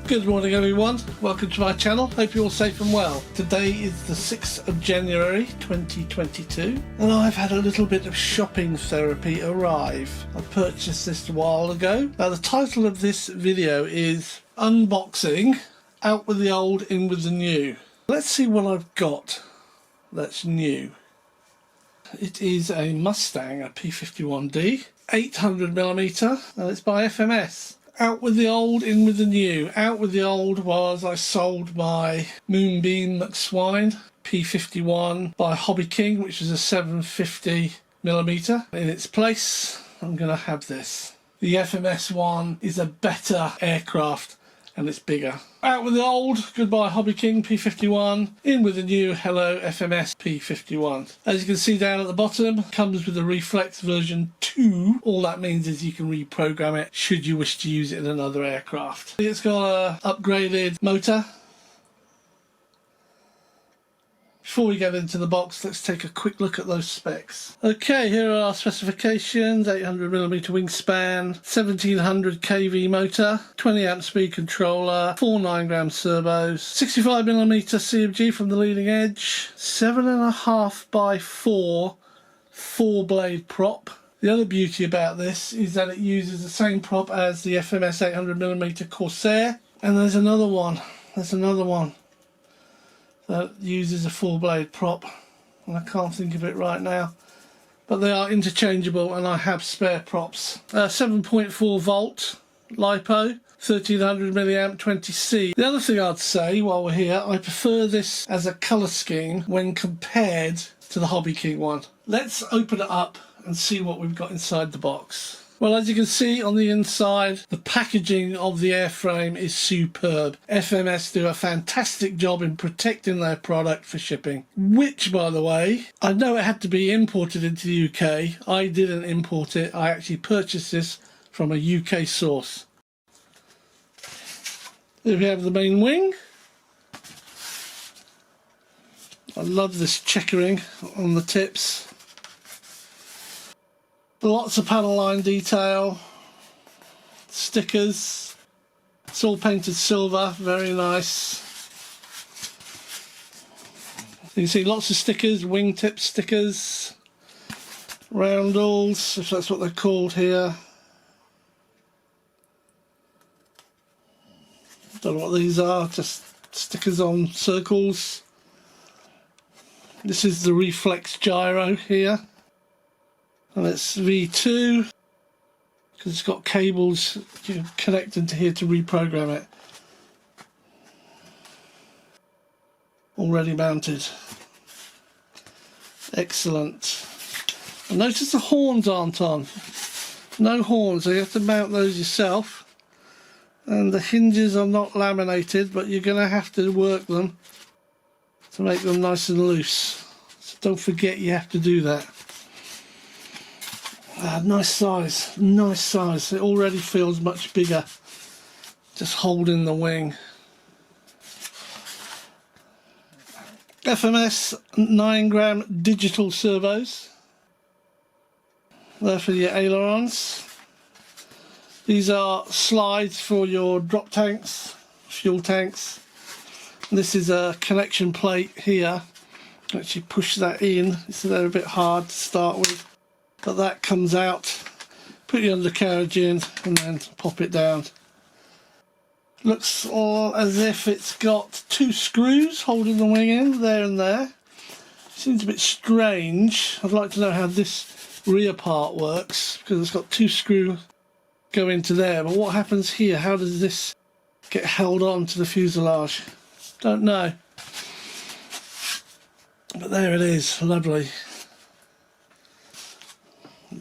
Good morning everyone, welcome to my channel, hope you're all safe and well. Today is the 6th of January 2022 and I've had a little bit of shopping therapy arrive. I purchased this a while ago. Now the title of this video is Unboxing, Out with the Old, In with the New. Let's see what I've got that's new. It is a Mustang, a P51D, 800mm, and it's by FMS. Out with the old, in with the new. Out with the old was I sold my Moonbeam McSwine P51 by Hobby King, which is a 750mm. In its place, I'm going to have this. The FMS one is a better aircraft and it's bigger. Out with the old, goodbye Hobby King P51. In with the new, hello FMS P51. As you can see down at the bottom, comes with a Reflex version 2. All that means is you can reprogram it should you wish to use it in another aircraft. It's got an upgraded motor. Before we get into the box, let's take a quick look at those specs. Okay, here are our specifications. 800mm wingspan, 1700 kV motor, 20 amp speed controller, 4 9-gram servos, 65mm CMG from the leading edge, 7.5 by 4 4-blade prop. The other beauty about this is that it uses the same prop as the FMS 800mm Corsair. And there's another one that uses a 4-blade prop, and I can't think of it right now, but they are interchangeable and I have spare props. 7.4 volt LiPo, 1300 milliamp 20C. The other thing I'd say while we're here, I prefer this as a colour scheme when compared to the Hobby King one. Let's open it up and see what we've got inside the box. Well, as you can see on the inside, the packaging of the airframe is superb. FMS do a fantastic job in protecting their product for shipping. Which, by the way, I know it had to be imported into the UK. I didn't import it. I actually purchased this from a UK source. Here we have the main wing. I love this checkering on the tips. Lots of panel line detail, stickers, it's all painted silver, very nice. You can see lots of stickers, wingtip stickers, roundels, if that's what they're called here. Don't know what these are, just stickers on circles. This is the Reflex gyro here. And it's V2 because it's got cables connected to here to reprogram it. Already mounted. Excellent. And notice the horns aren't on. No horns, so you have to mount those yourself. And the hinges are not laminated, but you're going to have to work them to make them nice and loose. So don't forget you have to do that. Nice size, nice size. It already feels much bigger just holding the wing. FMS 9-gram digital servos. They're for your ailerons. These are slides for your drop tanks, fuel tanks. And this is a connection plate here. Actually push that in, so they're a bit hard to start with. But that comes out, put your undercarriage in and then pop it down. Looks all as if it's got 2 screws holding the wing in, there and there. Seems a bit strange. I'd like to know how this rear part works because it's got 2 screws go into there. But what happens here? How does this get held on to the fuselage? Don't know. But there it is, lovely.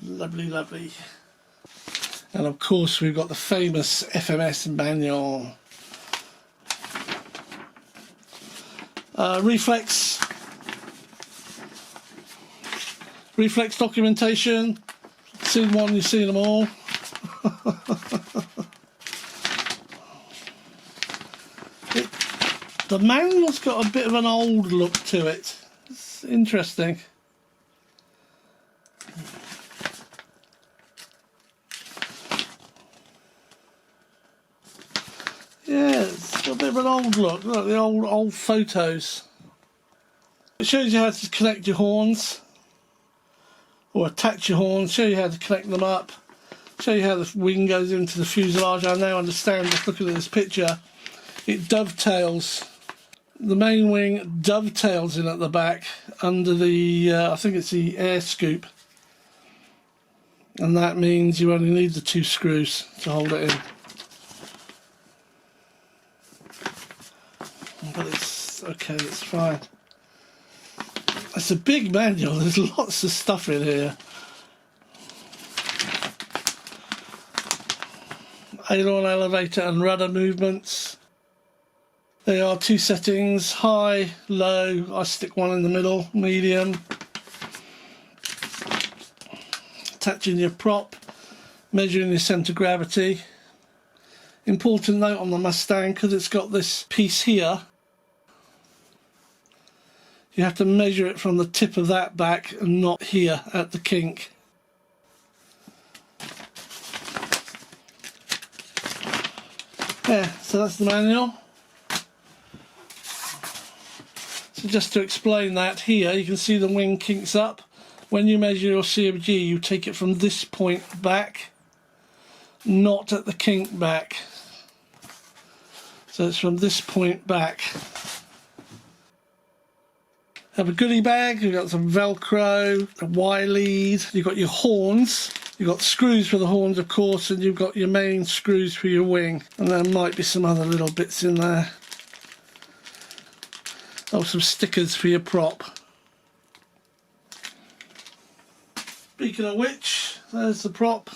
Lovely, lovely. And of course we've got the famous FMS manual. Reflex documentation. Seen one, you've seen them all. The manual's got a bit of an old look to it. It's interesting. Yeah, Got a bit of an old look. Look, the old photos. It shows you how to connect your horns, or attach your horns, show you how to connect them up, show you how the wing goes into the fuselage. I now understand, just looking at this picture, it dovetails. The main wing dovetails in at the back under the, I think it's the air scoop. And that means you only need the 2 screws to hold it in. But it's okay, it's fine. It's a big manual, there's lots of stuff in here. Aileron, elevator and rudder movements. There are 2 settings, high, low. I stick one in the middle, medium. Attaching your prop, measuring your centre of gravity. Important note on the Mustang, because it's got this piece here, you have to measure it from the tip of that back and not here at the kink. Yeah, so that's the manual. So just to explain that, here you can see the wing kinks up. When you measure your CMG, you take it from this point back, not at the kink back. So it's from this point back. Have a goodie bag, you've got some Velcro, a Y lead, you've got your horns, you've got screws for the horns of course, and you've got your main screws for your wing. And there might be some other little bits in there. Oh, some stickers for your prop. Speaking of which, there's the prop.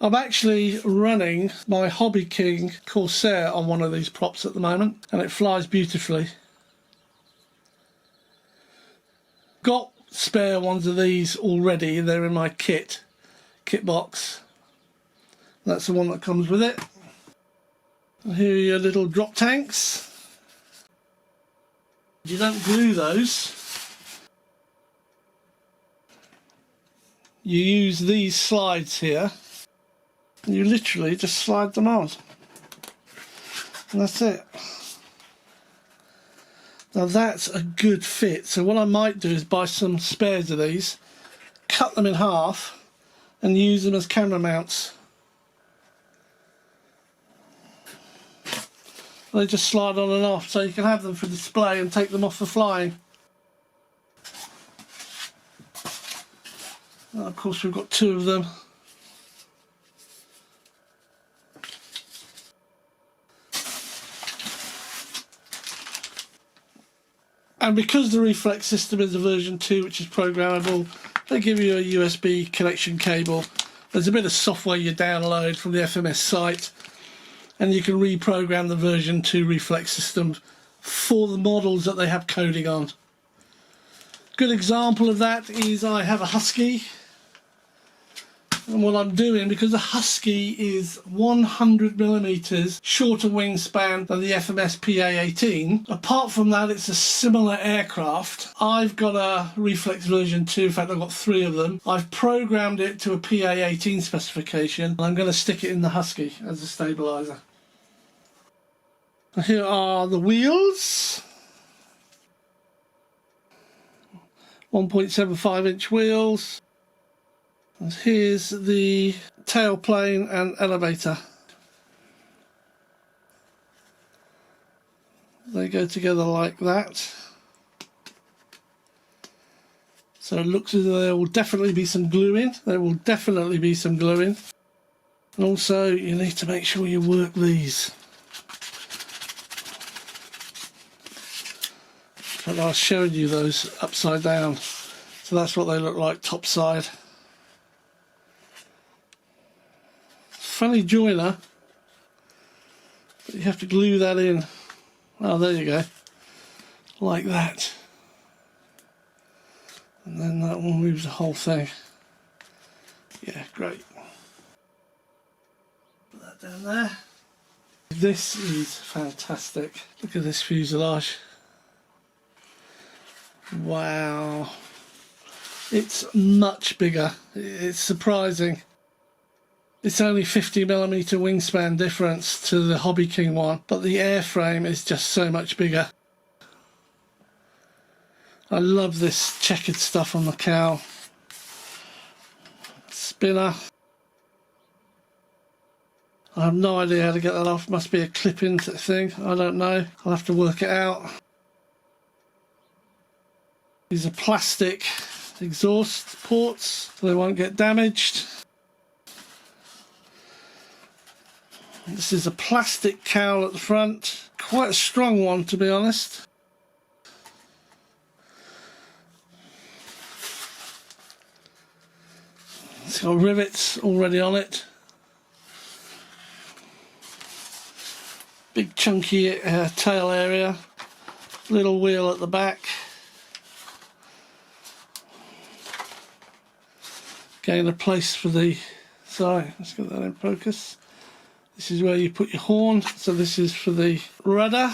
I'm actually running my Hobby King Corsair on one of these props at the moment, and it flies beautifully. Got spare ones of these already, they're in my kit box. That's the one that comes with it. And here are your little drop tanks. You don't glue those. You use these slides here, and you literally just slide them on. And that's it. Now that's a good fit, so what I might do is buy some spares of these, cut them in half and use them as camera mounts. They just slide on and off, so you can have them for display and take them off for flying. And of course we've got 2 of them. And because the reflex system is a version 2 which is programmable, they give you a USB connection cable. There's a bit of software you download from the FMS site, and you can reprogram the version 2 reflex system for the models that they have coding on. Good example of that is I have a Husky, and what I'm doing, because the Husky is 100mm shorter wingspan than the FMS PA-18, apart from that it's a similar aircraft. I've got a reflex version 2, in fact I've got 3 of them. I've programmed it to a PA-18 specification, and I'm going to stick it in the Husky as a stabiliser. Here are the wheels. 1.75 inch wheels. And here's the tailplane and elevator. They go together like that. So it looks as though there will definitely be some gluing. There will definitely be some gluing. And also you need to make sure you work these. And I was showing you those upside down. So that's what they look like top side. Funny joiner, but you have to glue that in. Oh, there you go, like that, and then that will move the whole thing. Yeah, great. Put that down there. This is fantastic. Look at this fuselage. Wow, it's much bigger. It's surprising. It's only 50mm wingspan difference to the Hobby King one, but the airframe is just so much bigger. I love this checkered stuff on the cowl. Spinner. I have no idea how to get that off. Must be a clip-in thing. I don't know. I'll have to work it out. These are plastic exhaust ports, so they won't get damaged. This is a plastic cowl at the front. Quite a strong one, to be honest. It's got rivets already on it. Big chunky tail area. Little wheel at the back. Again, a place for the... Sorry, let's get that in focus. This is where you put your horn. So this is for the rudder.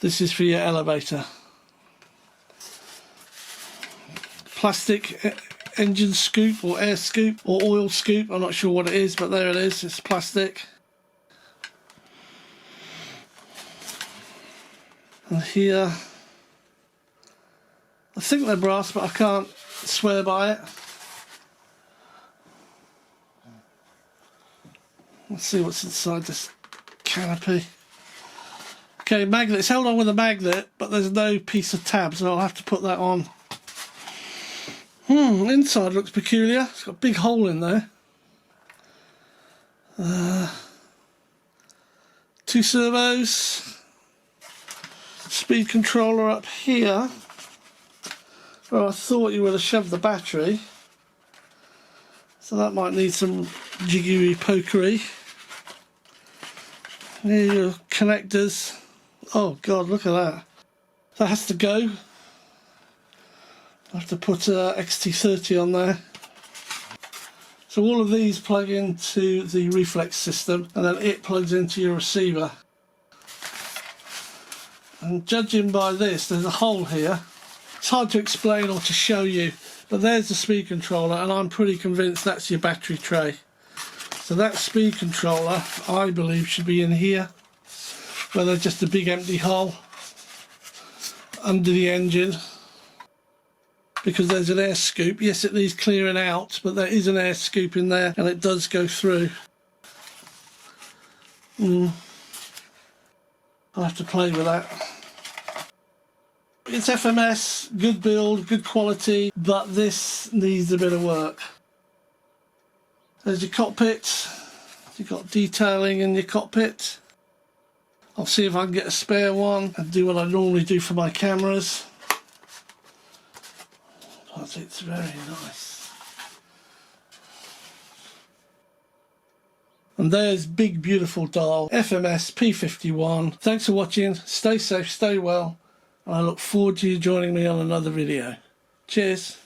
This is for your elevator. Plastic engine scoop or air scoop or oil scoop. I'm not sure what it is, but there it is. It's plastic. And here, I think they're brass, but I can't swear by it. Let's see what's inside this canopy. Okay, magnet. It's held on with a magnet, but there's no piece of tab, so I'll have to put that on. Inside looks peculiar. It's got a big hole in there. 2 servos. Speed controller up here. Well, I thought you would have shoved the battery. So that might need some jiggery pokery. Here your connectors. Oh God, look at that. That has to go. I have to put XT30 on there. So all of these plug into the reflex system, and then it plugs into your receiver. And judging by this, there's a hole here. It's hard to explain or to show you, but there's the speed controller, and I'm pretty convinced that's your battery tray. So that speed controller, I believe, should be in here, where there's just a big empty hole under the engine. Because there's an air scoop. Yes, it needs clearing out, but there is an air scoop in there, and it does go through. I'll have to play with that. It's FMS, good build, good quality, but this needs a bit of work. There's your cockpit. You've got detailing in your cockpit. I'll see if I can get a spare one and do what I normally do for my cameras. But it's very nice. And there's big beautiful dial, FMS P51. Thanks for watching, stay safe, stay well, and I look forward to you joining me on another video. Cheers.